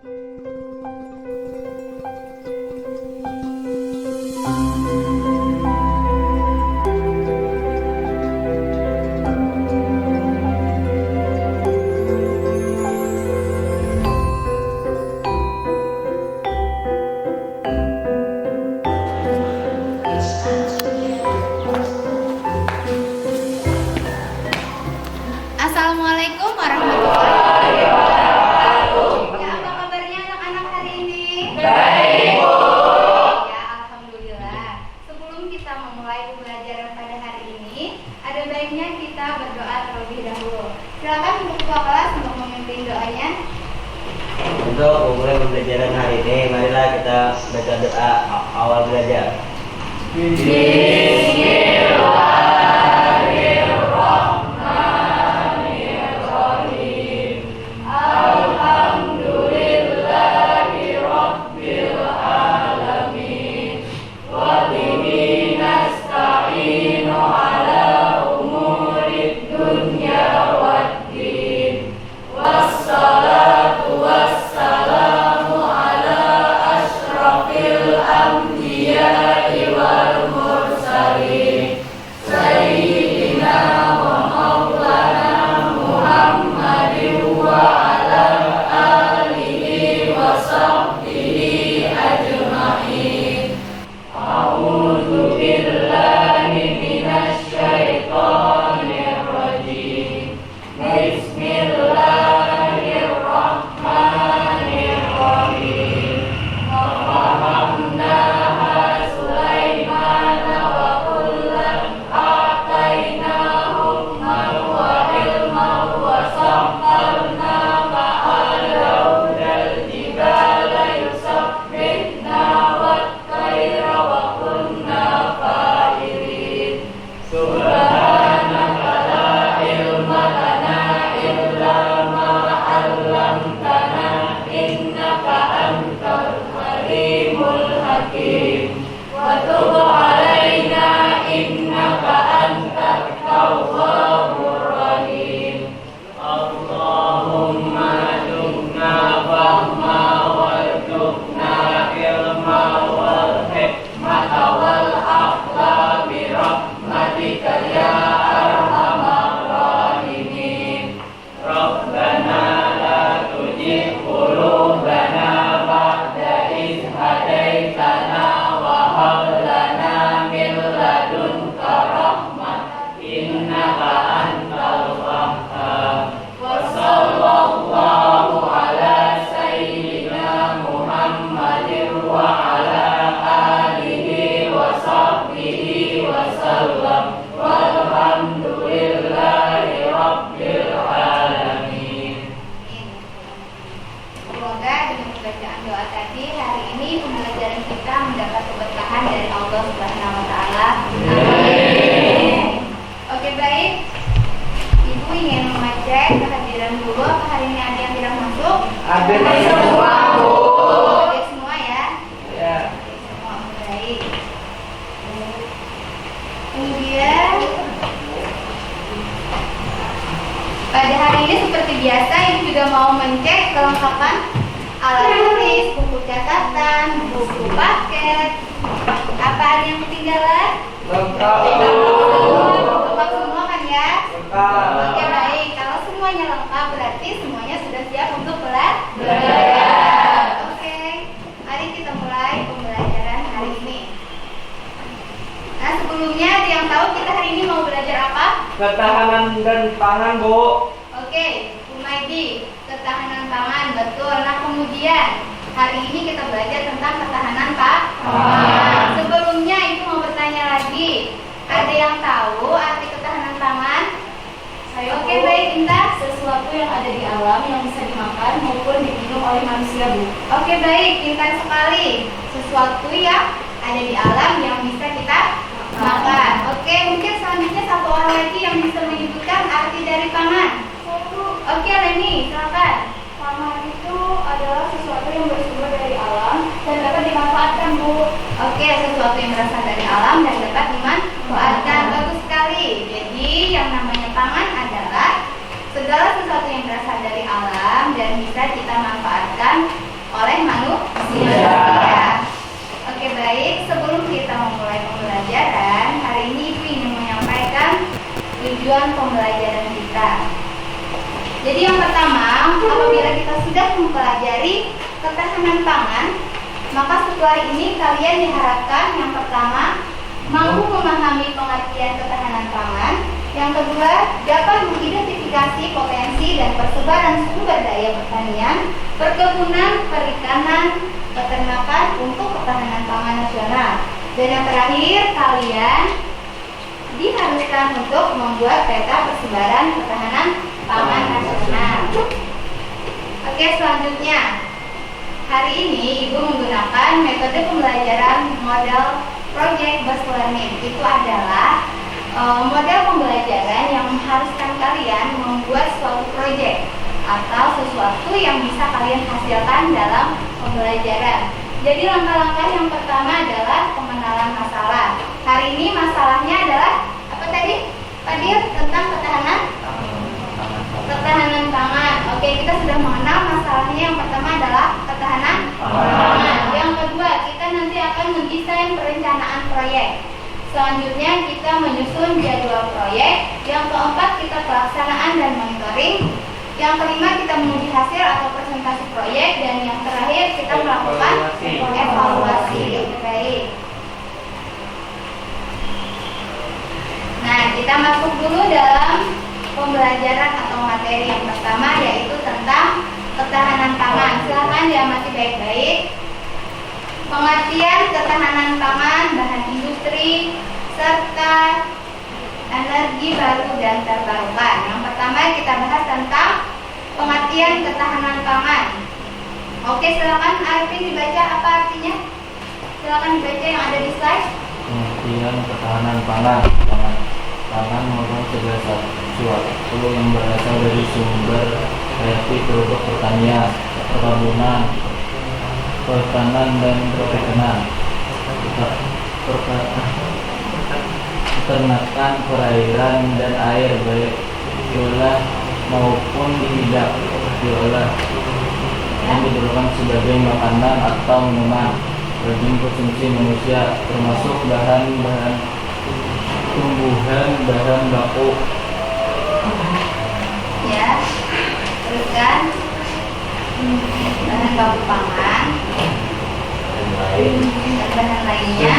Assalamualaikum warahmatullahi wabarakatuh. Ya, apa kabarnya anak-anak hari ini? Baik, Bu. Ya, alhamdulillah. Sebelum kita memulai pembelajaran pada hari ini, ada baiknya kita berdoa terlebih dahulu. Silakan untuk ketua kelas untuk memimpin doanya. Untuk memulai pembelajaran hari ini, marilah kita baca doa awal belajar. Semoga dengan bacaan doa tadi hari ini pembelajaran kita mendapat keberkahan dari Allah Subhanahu wa taala. Amin. Oke, baik. Ibu ingin mengecek kehadiran guru. Apa hari ini ada yang tidak masuk? Ada semua, Bu. Oke, semua ya. Ya. Semua baik. Kemudian pada hari ini seperti biasa Ibu juga mau mengecek kelengkapan alat tulis, buku catatan, buku paket. Apa ada yang ketinggalan? Lengkap. Lengkap semua kan ya? Lengkap. Oke, baik. Kalau semuanya lengkap berarti semuanya sudah siap untuk belajar. Oke, mari kita mulai pembelajaran hari ini. Nah, sebelumnya ada yang tahu kita hari ini mau belajar apa? Ketahanan dan pangan, Bu. Oke, Bu Maidi, ketahanan pangan, betul. Nah, kemudian hari ini kita belajar tentang ketahanan pangan. Sebelumnya Ibu mau bertanya lagi, ada yang tahu arti ketahanan pangan? Oke, baik, Inta. Sesuatu yang ada di alam yang bisa dimakan maupun diminum oleh manusia, Bu. Oke, baik, pintar sekali. Sesuatu yang ada di alam yang bisa kita makan. Oke, mungkin selanjutnya satu orang lagi yang bisa menyebutkan arti dari pangan. Oke, Leni, silakan. Pangan itu adalah sesuatu yang bersumber dari alam dan dapat dimanfaatkan, Bu. Oke, sesuatu yang berasal dari alam dan dapat dimanfaatkan. Bagus sekali. Jadi, yang namanya pangan adalah segala sesuatu yang berasal dari alam dan bisa kita manfaatkan oleh manusia. Oke, baik, sebelum kita memulai pembelajaran, hari ini Ibu ingin menyampaikan tujuan pembelajaran kita. Jadi yang pertama, apabila kita sudah mempelajari ketahanan pangan, maka setelah ini kalian diharapkan yang pertama mampu memahami pengertian ketahanan pangan, yang kedua dapat mengidentifikasi potensi dan persebaran sumber daya pertanian, perkebunan, perikanan, peternakan untuk ketahanan pangan nasional, dan yang terakhir kalian diharuskan untuk membuat peta persebaran ketahanan pangan nasional. Oke, selanjutnya hari ini Ibu menggunakan metode pembelajaran model project based learning. Itu adalah model pembelajaran yang mengharuskan kalian membuat suatu proyek atau sesuatu yang bisa kalian hasilkan dalam pembelajaran. Jadi langkah-langkah yang pertama adalah pengenalan masalah. Hari ini masalahnya adalah apa tadi? Tadi tentang ketahanan pangan. Oke, kita sudah mengenal masalahnya. Yang pertama adalah ketahanan pangan. Yang kedua, kita nanti akan mendesain perencanaan proyek. Selanjutnya kita menyusun jadwal proyek. Yang keempat, kita pelaksanaan dan monitoring. Yang kelima, kita menguji hasil atau presentasi proyek. Dan yang terakhir, kita melakukan evaluasi. Baik. Nah, kita masuk dulu dalam pembelajaran atau materi yang pertama, yaitu tentang ketahanan pangan. Silakan diamati baik-baik. Pengertian ketahanan pangan, bahan industri, serta energi baru dan terbarukan. Yang pertama kita bahas tentang pengertian ketahanan pangan. Oke, silakan Arifin dibaca apa artinya. Silakan dibaca yang ada di slide. Pengertian ketahanan pangan. Pangan merupakan segala sesuatu yang berasal dari sumber hayati produk pertanian, perkebunan, perikanan dan perikanan, peternakan, perairan dan air, baik diolah maupun tidak diolah, yang diperlukan sebagai makanan atau minuman bagi konsumsi manusia, termasuk bahan-bahan tumbuhan, bahan baku. Ya, teruskan bahan baku pangan dan bahan lainnya.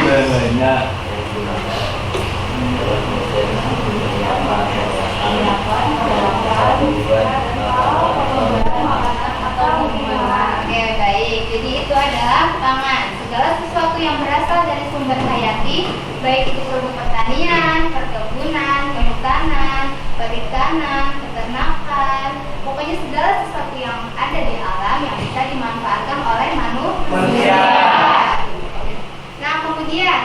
Oke, baik. Jadi itu adalah pangan. Segala sesuatu yang berasal dari sumber hayati, baik itu produk pertanian, perkebunan, kehutanan, perikanan, peternakan, pokoknya segala sesuatu yang ada di alam yang bisa dimanfaatkan oleh manusia. Nah, kemudian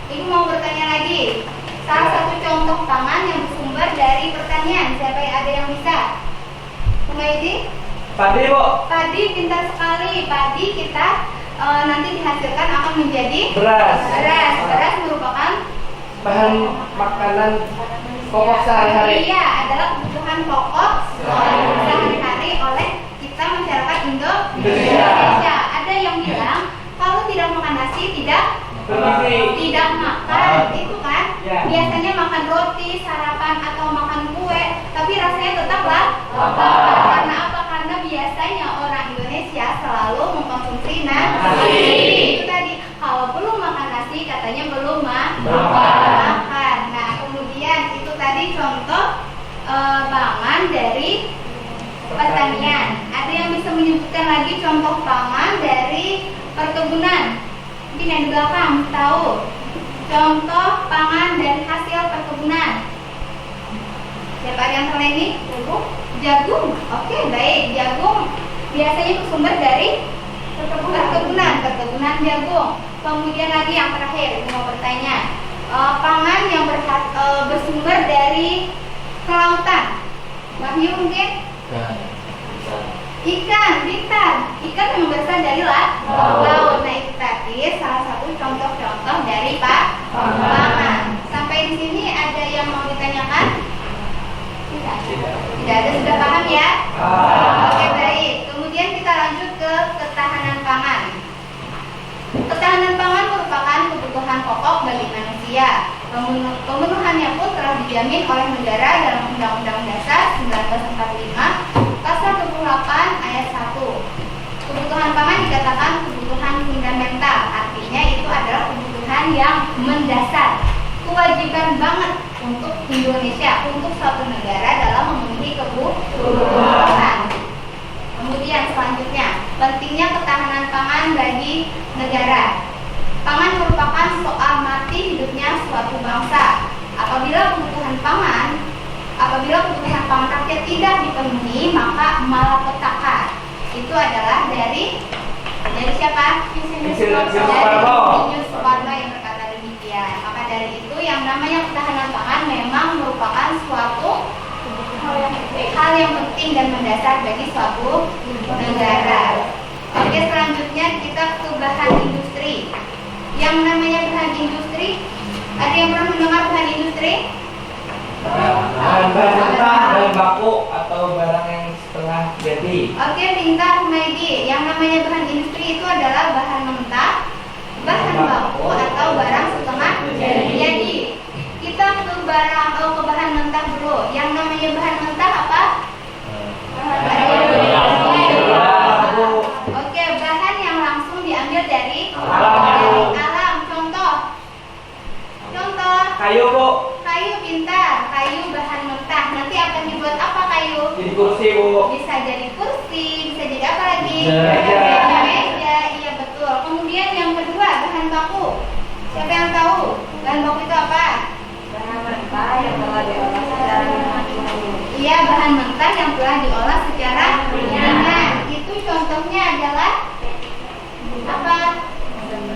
Ibu mau bertanya lagi. Salah satu contoh pangan yang bersumber dari pertanian, siapa yang ada yang bisa? Humaydi? Padi, Bu. Padi, pintar sekali. Padi kita nanti dihasilkan akan menjadi Beras. Beras merupakan Bahan makanan pokok sehari-hari. Iya, adalah kebutuhan pokok sehari-hari oleh kita masyarakat Indonesia. Ada yang bilang kalau tidak makan nasi tidak makan, itu kan? Ya. Biasanya makan roti, sarapan atau makan kue, tapi rasanya tetap lapar. Karena apa? Karena biasanya orang Indonesia selalu mengkonsumsi nasi. Itu tadi, kalau belum makan nasi katanya belum makan. Nah, kemudian itu tadi contoh pangan dari pertanian. Ada yang bisa menyebutkan lagi contoh pangan dari perkebunan? Mungkin yang di belakang tahu contoh pangan dari hasil perkebunan. Siapa ada yang tahu ini? Jagung. Oke, baik. Jagung biasanya bersumber dari perkebunan jagung. Kemudian lagi yang terakhir, saya mau bertanya, pangan yang bersumber dari kelautan. Wahyu mungkin? Ikan, ikan yang berasal dari laut. Nah, itu tadi salah satu contoh-contoh dari pangan. Sampai di sini ada yang mau ditanyakan? Tidak ada, sudah paham ya? Oke, baik. Kemudian kita lanjut ke ketahanan pangan. Pemenuhannya pun telah dijamin oleh negara dalam Undang-Undang Dasar 1945 Pasal 28 ayat 1. Kebutuhan pangan dikatakan kebutuhan fundamental, artinya itu adalah kebutuhan yang mendasar. Kewajiban banget untuk Indonesia, untuk suatu negara dalam memenuhi kebutuhan. Kemudian selanjutnya, pentingnya ketahanan pangan bagi negara. Pangan merupakan soal mati hidupnya suatu bangsa. Apabila kebutuhan pangan rakyat tidak dipenuhi, maka malapetaka. Itu adalah dari siapa? Dari Soekarno yang berkata demikian. Maka dari itu yang namanya ketahanan pangan memang merupakan suatu hal yang penting dan mendasar bagi suatu negara. Oke, selanjutnya kita ke bahan industri. Yang namanya bahan industri, ada yang pernah mendengar bahan industri? Bahan mentah, bahan baku atau barang yang setengah jadi. Oke, pintar Maidi. Yang namanya bahan industri itu adalah bahan mentah, bahan baku atau barang setengah jadi. Kita ke bahan mentah dulu. Yang namanya bahan mentah apa? Oke, bahan yang langsung diambil dari alam. Contoh. Kayu, Bu. Kayu, pintar. Kayu bahan mentah. Nanti akan dibuat apa kayu? Jadi kursi, Bu. Bisa jadi kursi, bisa jadi apa lagi? Meja. Iya betul. Kemudian yang kedua, bahan baku. Siapa yang tahu? Bahan baku itu apa? Bahan mentah yang telah diolah secara Iya, bahan mentah yang telah diolah secara ringan. Itu contohnya adalah apa?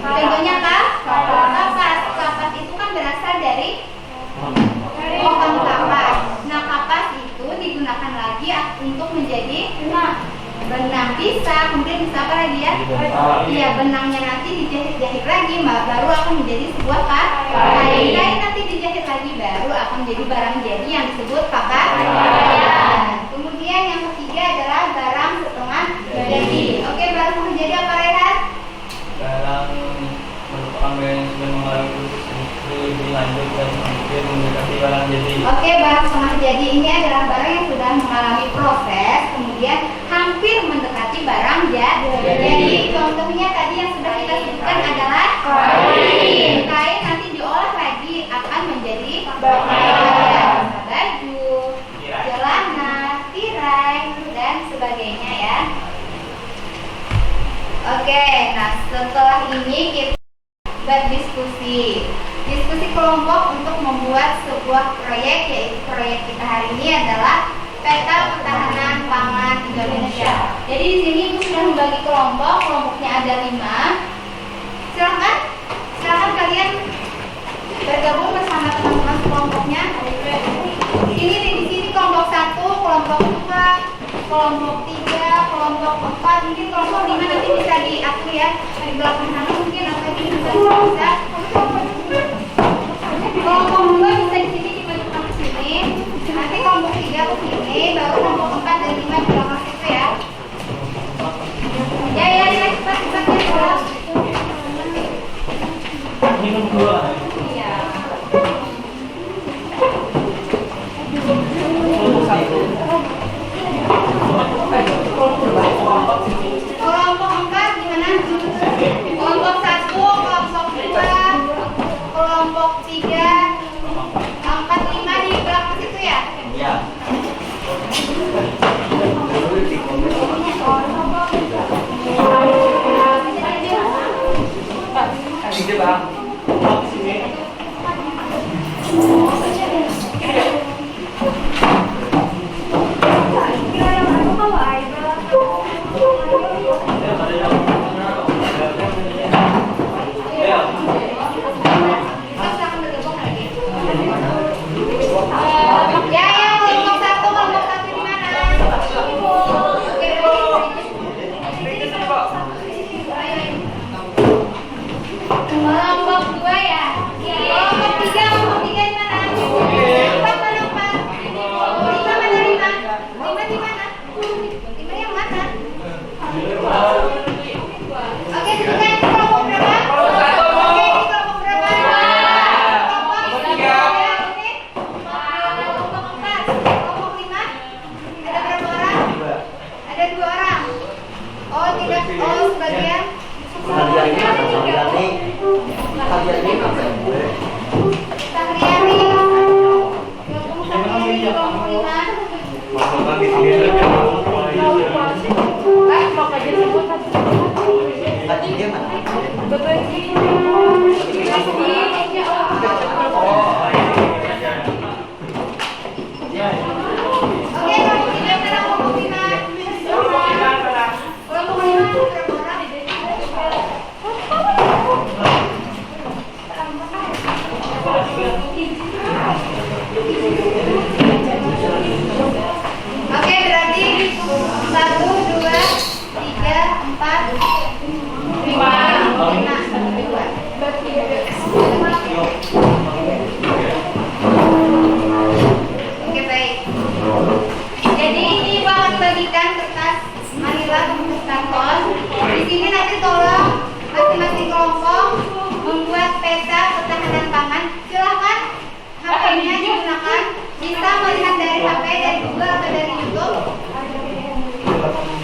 Contohnya kapas. Kapas itu kan berasal dari pohon kapas. Nah, kapas itu digunakan lagi untuk menjadi benang bisa. Kemudian bisa apa lagi ya? Iya, benangnya nanti dijahit-jahit lagi, baru akan menjadi sebuah kain. Kain nanti dijahit lagi, baru akan menjadi barang jadi yang disebut pakaian. Kemudian yang ketiga adalah barang setengah jadi. Oke, barang setengah jadi apa, Rehat? Barang merupakan barang yang sudah mengalami proses industri lebih lanjut dan hampir mendekati barang jadi. Oke, barang setengah jadi ini adalah barang yang sudah mengalami proses, kemudian hampir mendekati barang jadi. Contohnya tadi yang sudah kita sebutkan adalah kain. Kain nanti diolah lagi akan menjadi pakaian, baju, celana, tirai, dan sebagainya ya. Oke, nah setelah ini kita berdiskusi. Diskusi kelompok untuk membuat sebuah proyek, yaitu proyek kita hari ini adalah Peta Ketahanan Pangan Indonesia. Jadi di sini Ibu sudah membagi kelompok, kelompoknya ada 5. Silahkan kalian bergabung bersama teman-teman kelompoknya. Di sini kelompok 1, kelompok 2, kelompok 3, kelompok 4, mungkin kelompok 5 nanti bisa diatur ya di belakang sana, mungkin atau ini bisa. Kelompok 2 bisa di sini dimajukan ke sini. Nanti kelompok 3 ke sini, baru kelompok 4 dan 5 di belakang situ ya. Ya, cepat ya. Minum dulu. Iya. Kelompok 4 gimana? Kelompok 1, kelompok 2, kelompok 3, 4, 5 di belakang situ ya? Iya. Ini Bang. Sini. bagikan kertas manila ke kertas karton. Di sini nanti tolong masing-masing kelompok membuat peta ketahanan pangan. Silakan HP-nya digunakan. Bisa melihat dari HP, dari Google atau dari YouTube.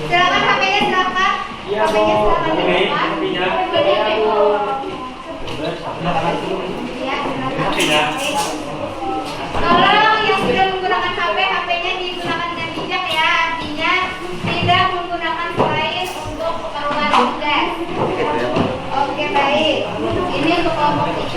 Silakan HP-nya silakan. HP-nya silakan dibuka. Ya, silakan. Tolong yang sudah menggunakan HP, HP-nya digunakan dengan bijak ya. Artinya tidak menggunakan selain untuk keperluan tugas. Oke, baik. Ini untuk kelompok 3.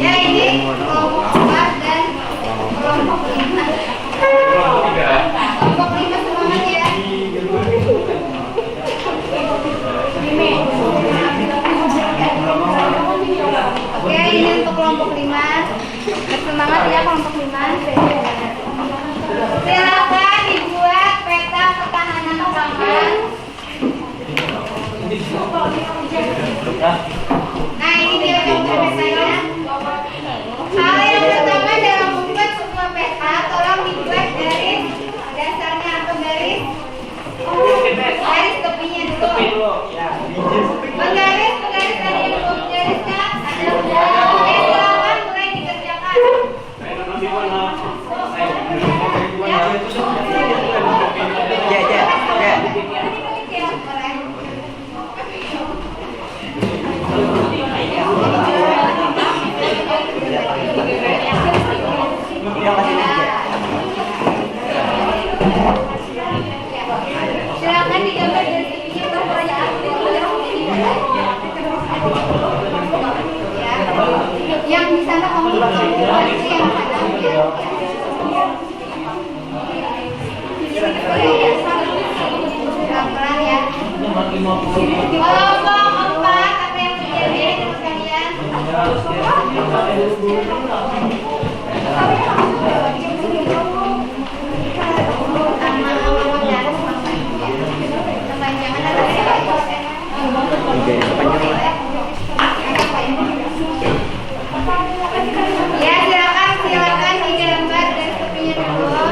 Ya, ini kelompok 4 dan kelompok 5. Kelompok 5 semangat ya. Oke, ini untuk kelompok 5. Bersemangat ya kelompok 5. Silakan dibuat peta ketahanan pangan. Nah, ini dia contoh petanya. Hal yang pertama dalam membuat sebuah peta, tolong dibuat garis dasarnya atau garis tepinya dulu. Penggaris tadi yang belum digariskan ada. Silakan mulai dikerjakan. Silakan digambar dari sini yang di sana kamu kasih yang kanan ya. Pelan ya. Kelompok 4 apa yang terjadi dengan kalian? Ya, silakan digambar dari tepinya dulu.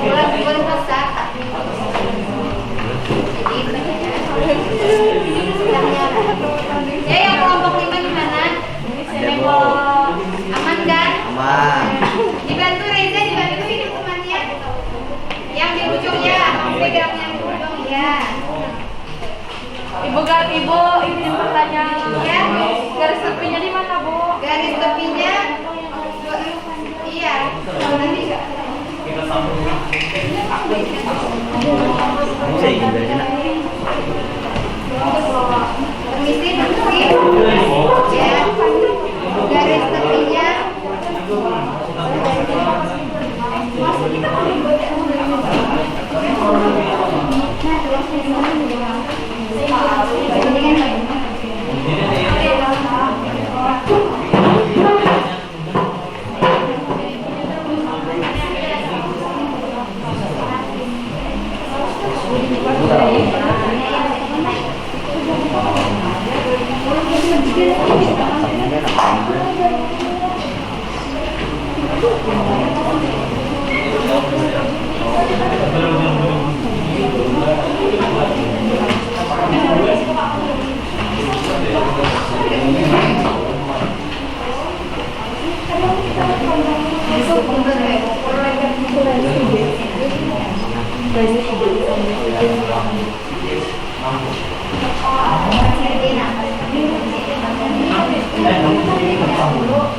Bulan besar. Ya, yang kelompok 5 gimana? Aman kan? Aman. Dibantu Reza, dibantu ini temannya. Yang di ujung ya, pegang yang di ujung ya. Ibu, izin bertanya. Ya, Garis tepinya di mana, Bu? garis tepinya. Iya. Kita sambung. Bisa ikut dari sana. Permisi. Ya. Garis tepinya.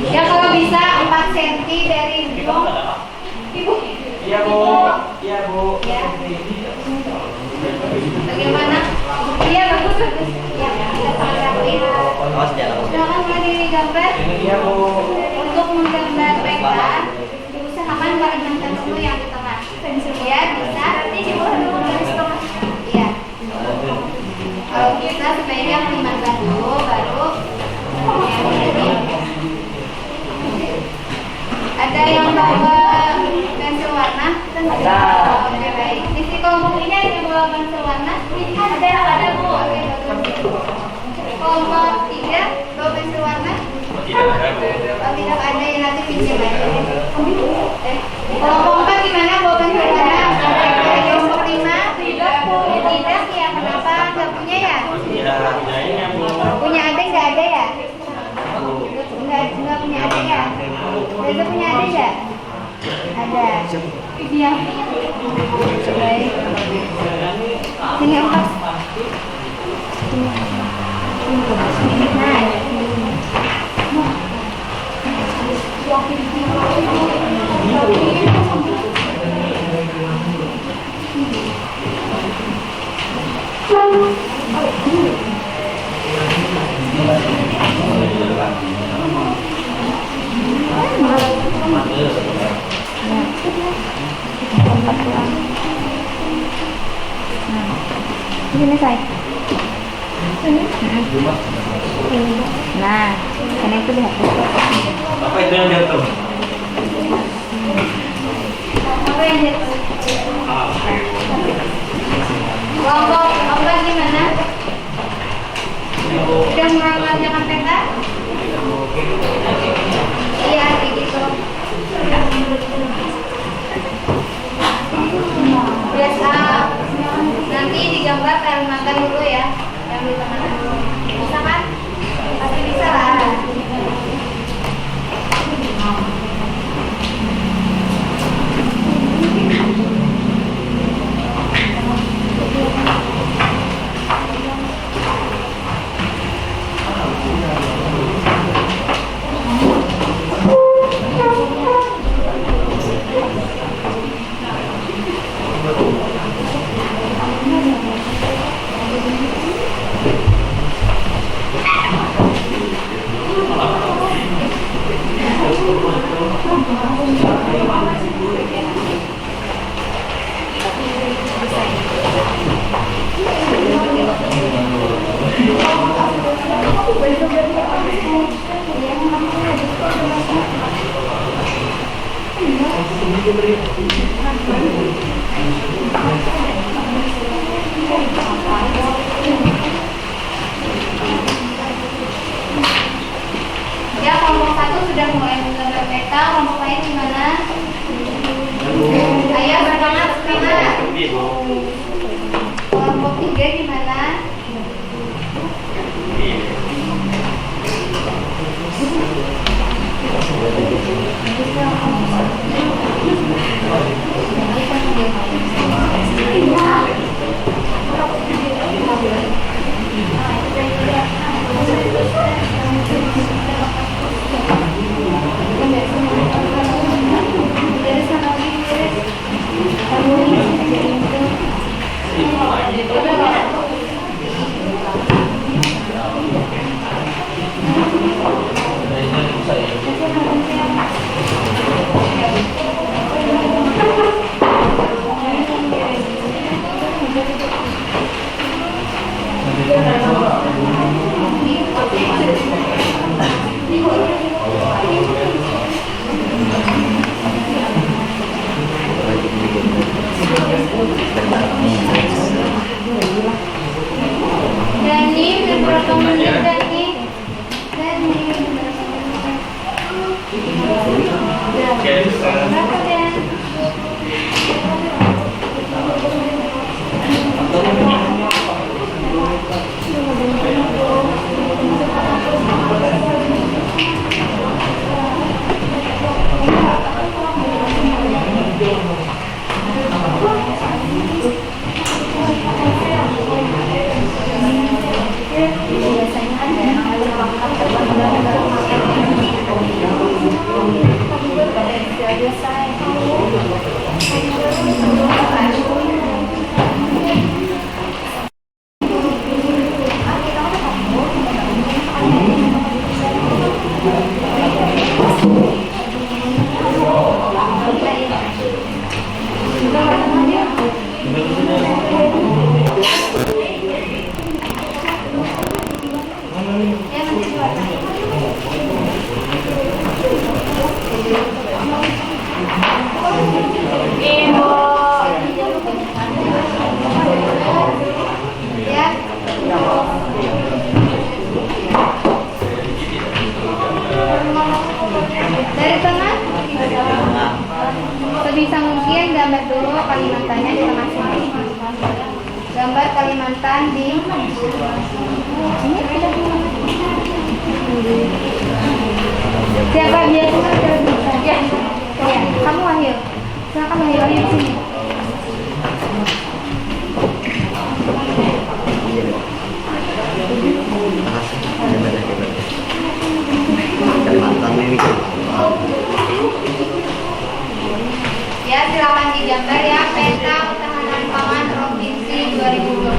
Ya, kalau bisa 4 cm dari ujung. Ibu. Iya, Bu. Iya, Bu. Ya. Bagaimana? Iya, bagus. Ya, kita sangat rapi. Awas jalan. Silakan mulai digambar. Iya, Bu. Untuk menggambar peta, diusahakan bagian dulu yang di tengah. Ya, bisa. Nanti di bawah dulu garis tengah. Iya. Kalau bisa sebaiknya menggambar dulu, baru yang ini. Ada yang bawa pensil warna? Ada. Oke, baik. Sisi kelompok ini ada yang bawa pensil warna? Ada, Bu. Oke, bagus. Kelompok 3 bawa pensil warna? Oh, tidak ada ya, nanti pinjam aja. Kelompok 4 gimana bawa pensil warna? Kelompok 5? Tidak ya, kenapa? Nggak punya ya? Punya adik nggak ada ya? Nggak punya adik ya? Reza punya adik nggak? Ada. Iya. Baik. Sini ongkos. Sini say. Nah, karena itu dihapus. Apa itu yang jatuh? Apa yang jatuh? Kelompok 4 gimana? Sudah mengerjakan peta? Iya, kayak gitu. Biasa nanti digambar kalimantan dulu ya, yang di tengah. Bisa kan? Pasti bisa lah. Ya, kelompok 1 sudah mulai menggambar peta, kelompok lain gimana? Ayah bersemangat semangat. Kelompok 3 gimana? Dani, berapa menit Dani? Dani, berapa Dan? Ya. Kalimantan di siapa dia? Ya, ya, kamu Wahyu. Silakan Wahyu di sini. Kalimantan ini kan. Ya, silakan digambar ya peta ketahanan pangan provinsi 2021.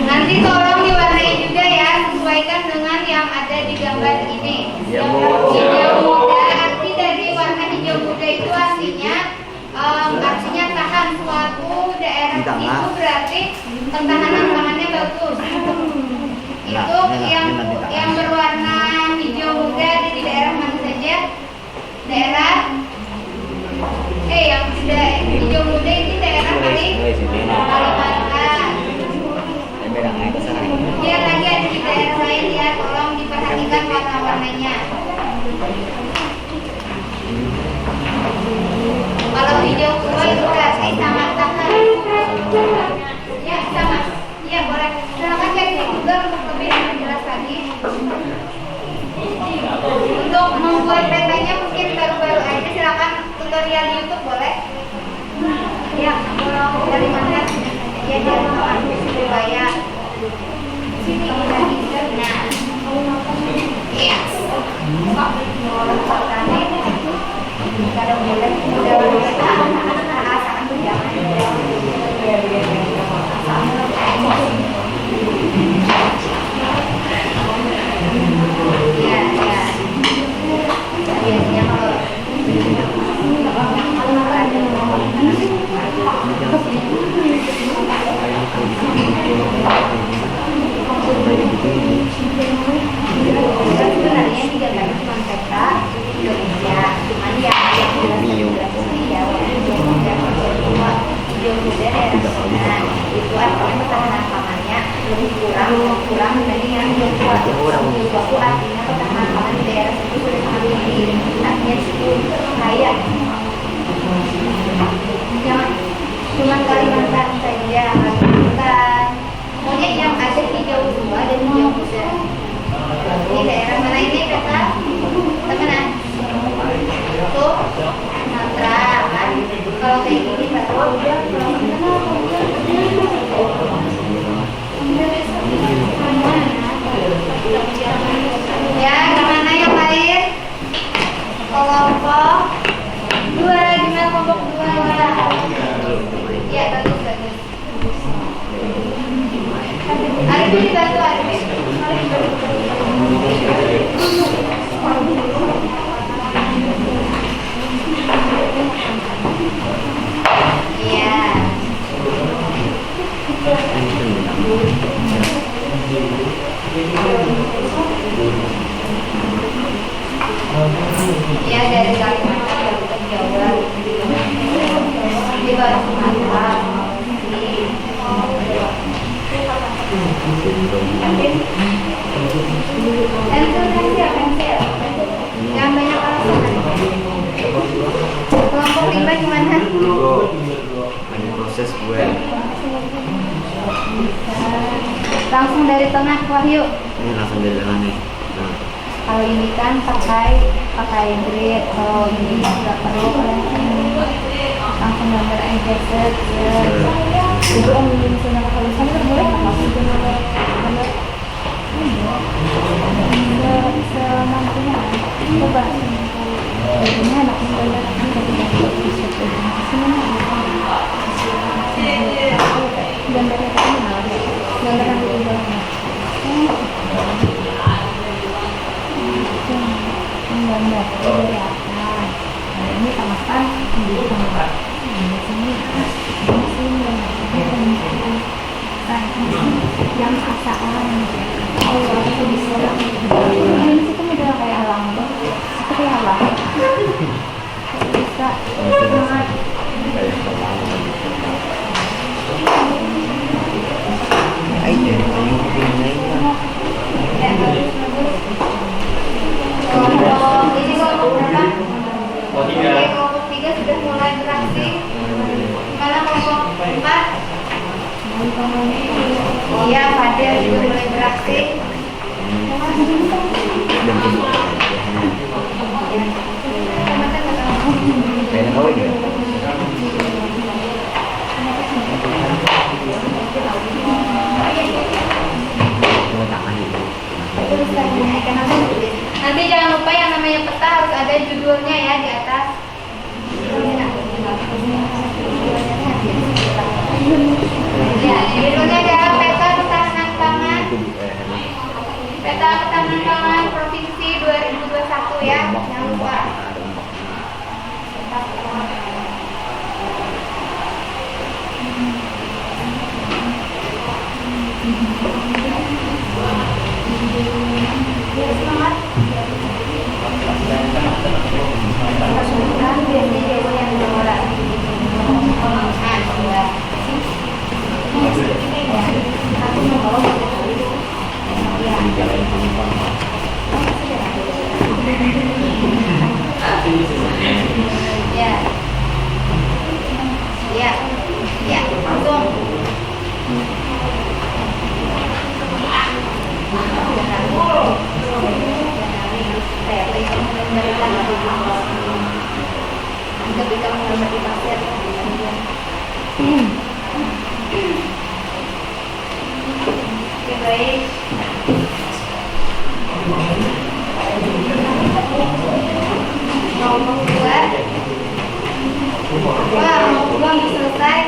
Nanti tolong diwarnai juga ya, sesuaikan dengan yang ada di gambar ini. Ya, Bu. Hijau muda, arti dari warna hijau muda itu artinya tahan suatu daerah itu berarti ketahanan pangannya bagus. Itu yang berwarna hijau muda di daerah mana saja? Daerah yang sudah hijau muda ini daerah Kalimantan. Dia lagi ada di daerah lain ya, tolong diperhatikan warna-warnanya. Kalau hijau tua itu berarti sangat tahan. Ya, sama. Ya, boleh. Silakan cek di Google untuk lebih jelas lagi. Untuk membuat petanya mungkin baru-baru aja, silakan tutorial YouTube boleh. Ya, kalau dari mana? Ya, dari Surabaya. Sini dari nah. Iya. Kadang boleh asalkan berjalan. Ya, ya. Biasanya kalau sebenarnya ini gambarnya cuma peta Indonesia, cuman yang jelas ya hijau muda daerah sana itu artinya ketahanan pangannya lebih kurang dibanding yang hijau tua. Hijau tua artinya ketahanan pangan di daerah itu sudah sangat tinggi, artinya cukup kaya. Jangan cuma Kalimantan saja, Kalimantan. Pokoknya yang ada hijau tua dan hijau muda. Ini daerah mana ini kata teman-teman? Tuh, Sumatera kan? Kalau kayak gini baru ya gimana yang lain? Kelompok 2, gimana kelompok 2? Ya bagus. Arifin dibantu Arifin. Iya. Ya dari Kalimantan ke Jawa, di baru Sumatera, pensil. Yang banyak alasan. Kelompok 5 gimana? Ada proses gue. Langsung dari tengah Wahyu. Ini langsung dari tengah nih. Nah. Kalau ini kan pakai grid, kalau ini nggak perlu langsung gambar aja saja. Itu om misalnya kalau saya boleh apa sih gambar bisa mampunya coba ini anak muda gambarnya gambar yang di bawah gambar dari atas. Nah ini tambahkan di tempat di sini yang asaan Allah itu bisa ini situ model kayak alam seperti alam bisa sangat Aja, ini kelompok berapa? Oh, 3. Pak? Iya, Fadil juga mulai beraksi. Dan kedua saya tahu dia Nanti jangan lupa yang namanya peta harus ada judulnya ya di atas. Ya, judulnya adalah peta ketahanan pangan. Peta ketahanan pangan Provinsi 2021 ya, jangan lupa. Ya, semangat. Ya, ya, ya, langsung. Ketika menghormati pasien. Oke, baik. Mau keluar? Wah, mau pulang udah selesai.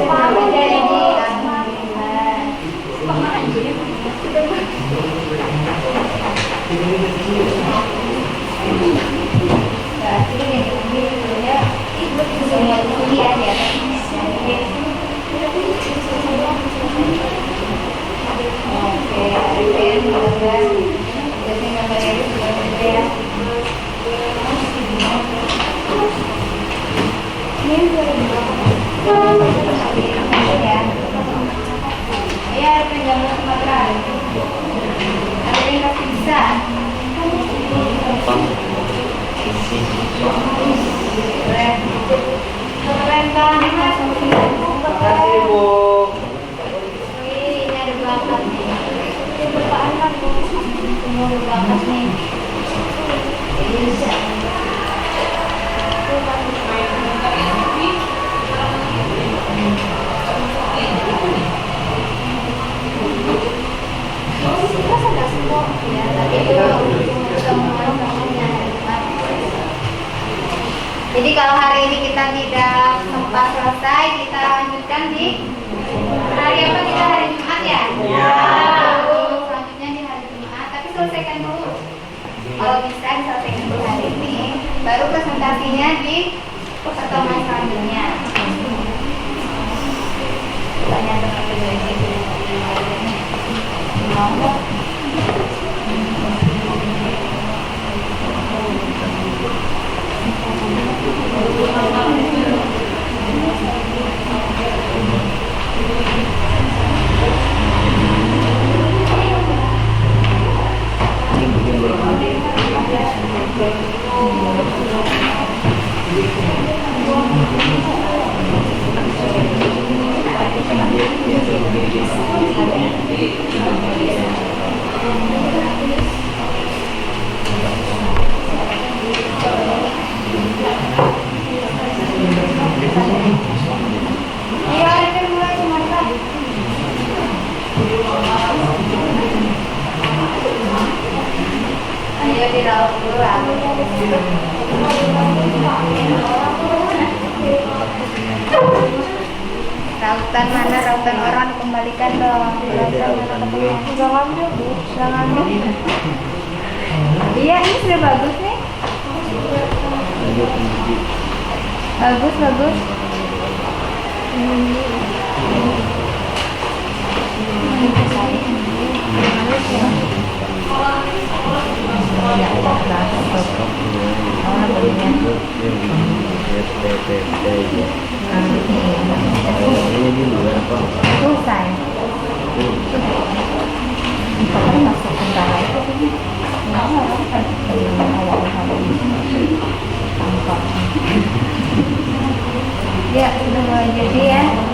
Pamit ya ini. Ya, penjaga Sumatera. Ada yang masih bisa. Keren banget. makasih Bu. Wih, ini ada bakat nih. Berapaan kan Bu? Semua ada bakat nih. Bisa. Ya, tapi itu ketemuan kamunya. Jadi kalau hari ini kita tidak sempat selesai, kita lanjutkan di hari apa? Kita hari Jumat ya? Iya. Selanjutnya di hari Jumat, tapi selesaikan dulu. Kalau bisa diselesaikan di hari ini, baru presentasinya di pertemuan selanjutnya. Banyak teman-teman dari sini. Mau? Iya, ini mulai Sumatera. Ayo dirawat dulu lah. Rautan mana? Rautan orang kembalikan dong. Jangan ambil Bu, jangan ambil. Iya, ini sudah bagus nih. Bagus, bagus. Selesai. Masuk tentara itu. Ya, sudah mulai jadi ya.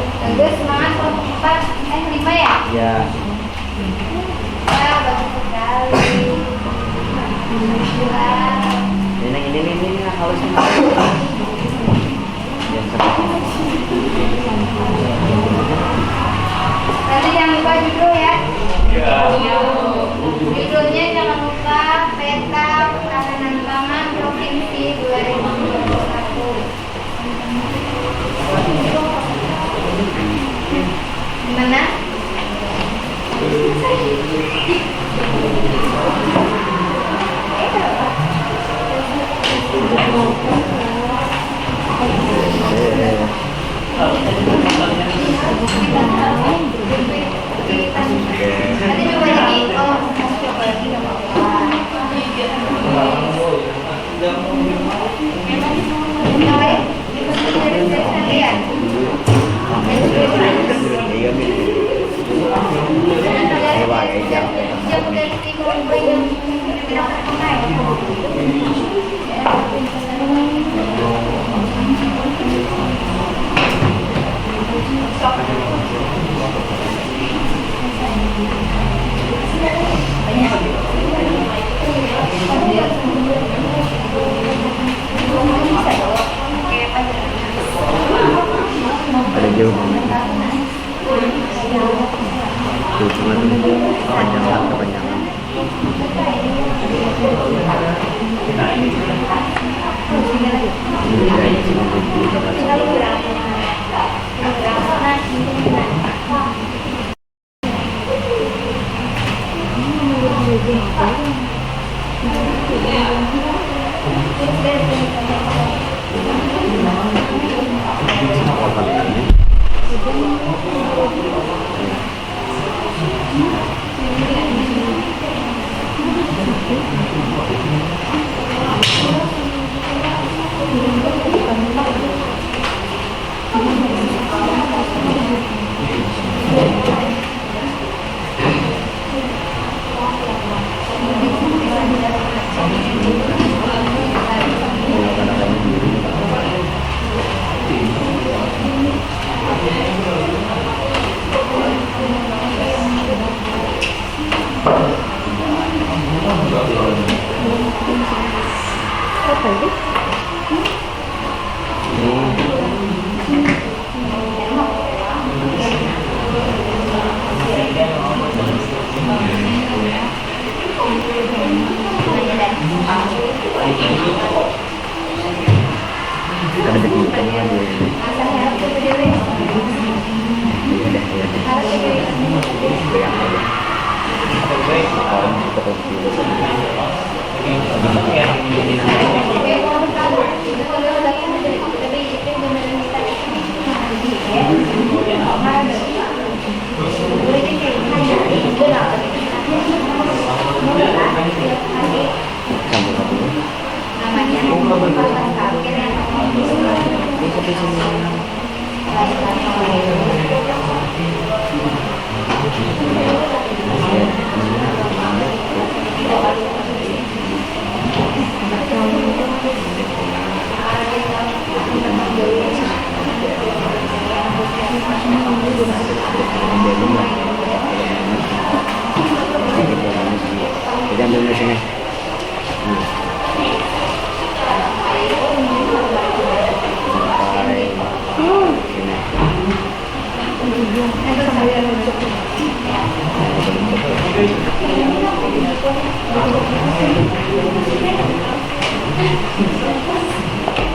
Jadi ambil mesinnya.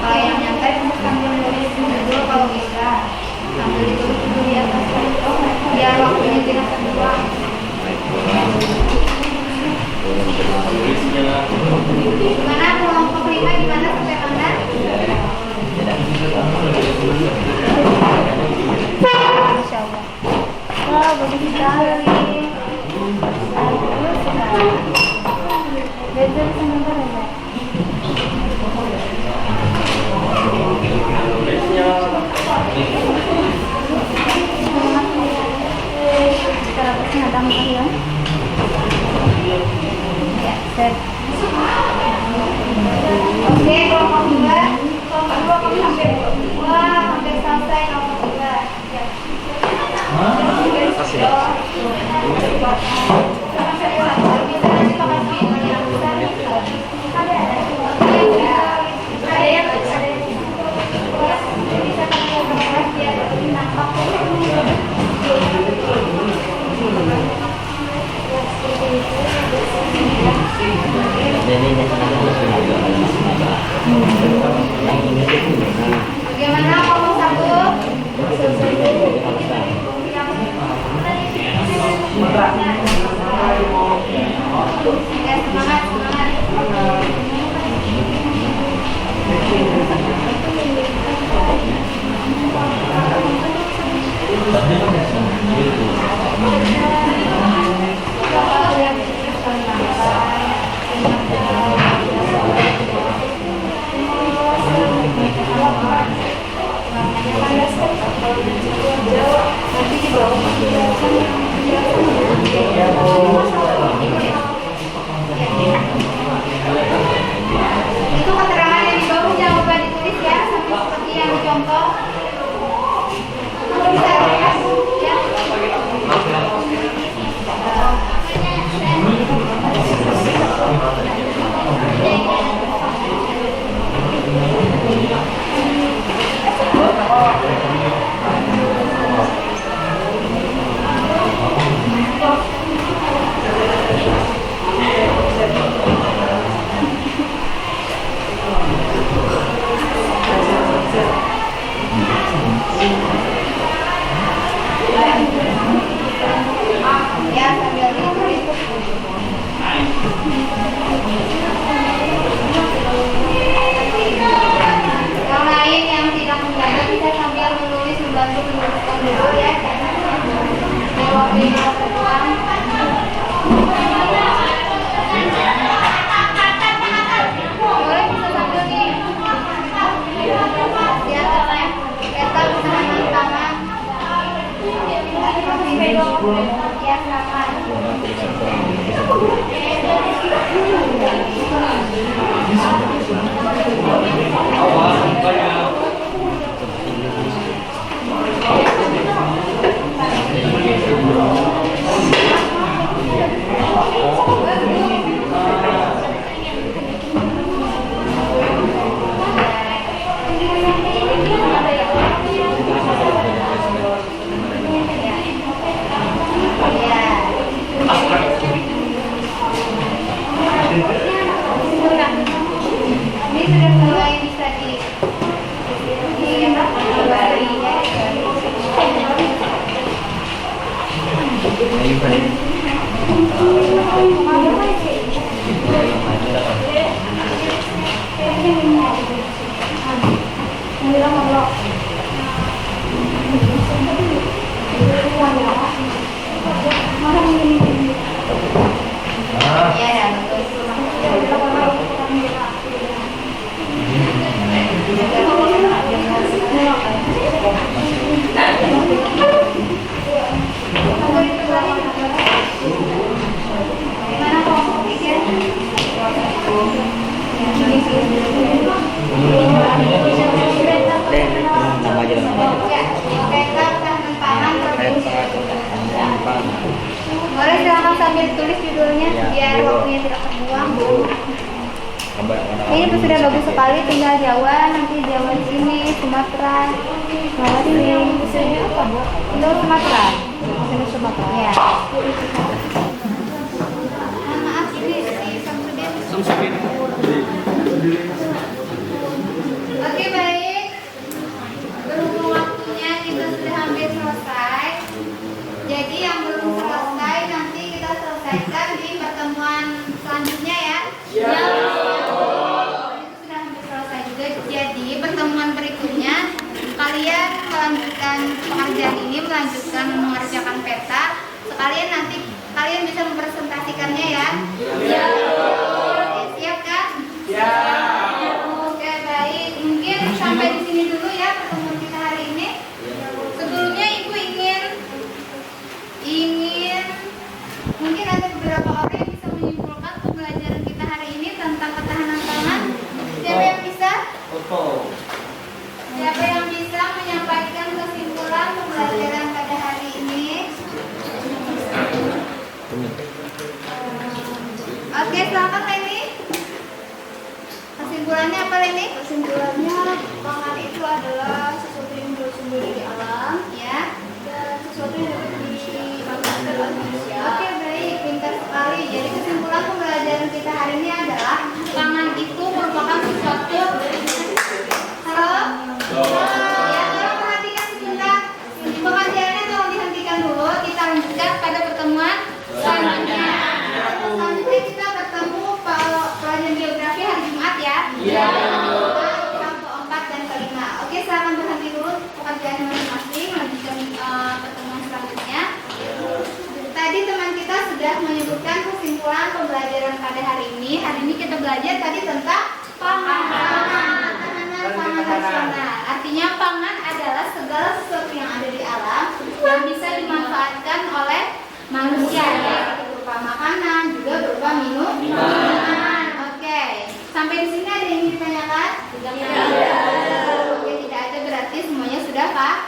Kalau yang nyampe sambil nulis dulu kalau bisa, sambil ditulis dulu di atas biar waktunya tidak terbuang. Gimana kelompok 5 gimana sampai mana? Masya Allah. Wah, bagus sekali. Bagus sekali. Belajar sebentar ya. Sekarang ada ya. Ya, set. Oke, kelompok 2. Kelompok 2 kami hampir selesai kelompok 2. Ya. Bagaimana kelompok 1? Ya, semangat. Itu keterangan yang di bawah jangan lupa ditulis ya, sama seperti yang dicontoh. Bisa ya? teruskan dulu ya. Biar waktunya berkurang. Boleh bisa sambil nih. Ya, katanya peta pertahanan pangan. Ya, silakan. Awas, banyak. Ini sudah mulai bisa kembali ya. Iya, ya, betul. Nama aja lah. Ya, peta pertahanan pangan provinsi. Gampang. Boleh silakan sambil tulis judulnya Ya, biar Bu. waktunya tidak terbuang. Kabar Ini sudah bagus sekali, tinggal Jawa, nanti Jawa di sini, Sumatera, Jawa sini. Ini apa, Bu? Itu Sumatera. Ini Sumatera. Ya. Maaf, ini si Samsudin. Oke, baik. Berhubung waktunya kita sudah hampir selesai. Jadi yang belum selesai nanti kita selesaikan di pertemuan selanjutnya ya. Sudah hampir selesai juga. Jadi pertemuan berikutnya kalian melanjutkan pekerjaan ini, melanjutkan mengerjakan peta. Sekalian nanti kalian bisa mempresentasikannya ya. Oke, siap kan? Oke, baik. Mungkin sampai di sini dulu ya pertemuan kita hari ini. Sebelumnya Ibu ingin mungkin ada beberapa orang yang bisa menyimpulkan pembelajaran kita hari ini tentang ketahanan pangan. Siapa yang bisa? Siapa yang bisa menyampaikan kesimpulan pembelajaran pada hari ini? Oke, silakan Leni. Kesimpulannya apa Leni? Kesimpulannya, pangan itu adalah sesuatu yang bersumber dari alam, Ya. dan sesuatu yang dapat dimanfaatkan oleh manusia. Oke, baik, pintar sekali. Jadi kesimpulan pembelajaran kita hari ini adalah pangan itu merupakan sesuatu. Halo? Ya, tolong perhatikan sebentar. Pengajarannya tolong dihentikan dulu. Kita lanjutkan pada pertemuan selanjutnya. Selanjutnya kita bertemu pelajaran geografi hari Jumat ya. Yang keempat dan kelima. Oke, silakan berhenti dulu pekerjaan masing-masing. Lanjutkan pertemuan selanjutnya. Tadi teman kita sudah menyebutkan kesimpulan pembelajaran pada hari ini. Hari ini kita belajar tadi tentang pangan nasional. Artinya pangan adalah segala sesuatu yang ada di alam yang bisa dimanfaatkan oleh manusia, yaitu berupa makanan, juga berupa minuman. Oke, sampai di sini ada yang ingin ditanyakan? Oke, tidak ada, berarti semuanya sudah paham.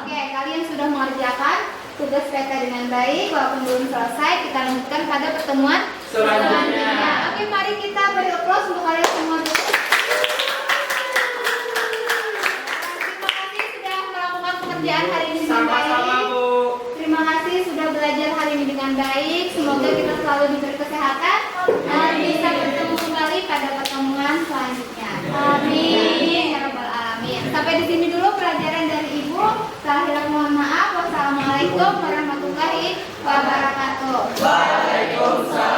Oke, kalian sudah mengerjakan tugas peta dengan baik. Walaupun belum selesai, kita lanjutkan pada pertemuan selanjutnya. Oke, mari kita beri aplaus untuk kalian semua dulu. Terima kasih sudah melakukan pekerjaan hari ini dengan baik. Terima kasih sudah belajar hari ini dengan baik. Semoga kita selalu diberi kesehatan dan bisa bertemu kembali pada pertemuan selanjutnya. Amin ya rabbal alamin. Sampai di sini dulu pelajaran dari Ibu. Terakhir mohon maaf. Wassalamualaikum warahmatullahi wabarakatuh. Waalaikumsalam.